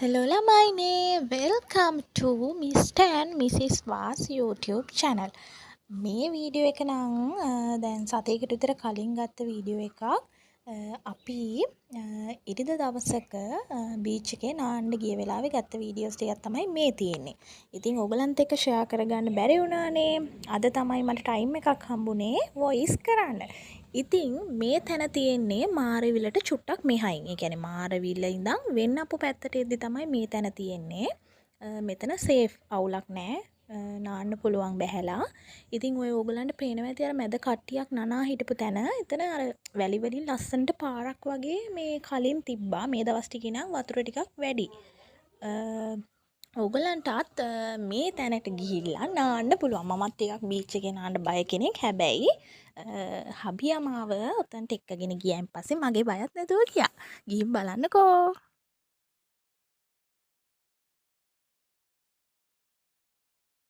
Hello ළමයිනේ, welcome to Mr. and Mrs. Was YouTube channel. මේ video එක නම් දැන් සතියකට විතර කලින් ගත්ත වීඩියෝ එකක්. අපි ඉරිදා දවසක බීච් එකේ නාන්න ගිය වෙලාවේ ගත්ත වීඩියෝස් ටිකක් තමයි මේ තියෙන්නේ. ඉතින් ඕගලන්ත් එක්ක ෂෙයා කරගන්න බැරි වුණානේ. අද තමයි මට ටයිම් එකක් හම්බුනේ වොයිස් කරන්න. ඉතින් මේ තැන තියෙන්නේ මාරවිලට චුට්ටක් මෙහයින්. ඒ කියන්නේ මාරවිල ඉඳන් වෙන්නපු පැත්තට එද්දි තමයි මේ තැන තියෙන්නේ. මෙතන සේෆ් අවුලක් නැහැ. නාන්න පුළුවන් බැහැලා. ඉතින් ඔය ඕගලන්ට පේනවා ඇති අර මැද කට්ටියක් නනා හිටපු තැන. එතන අර වැලි වලින් ලස්සනට පාරක් වගේ මේ කලින් තිබ්බා. මේ දවස් ටිකේ නම් වතුර ටිකක් වැඩි. ඕගලන්ටත් මේ තැනට ගිහිල්ලා නාන්න පුළුවන්. මමත් ටිකක් බීච් එකේ නාන්න බය කෙනෙක්. හැබැයි හබියා මාව ඔතනට එක්කගෙන ගියන් පස්සේ මගේ බයත් නැතුව ගියා. ගිහින් බලන්නකෝ.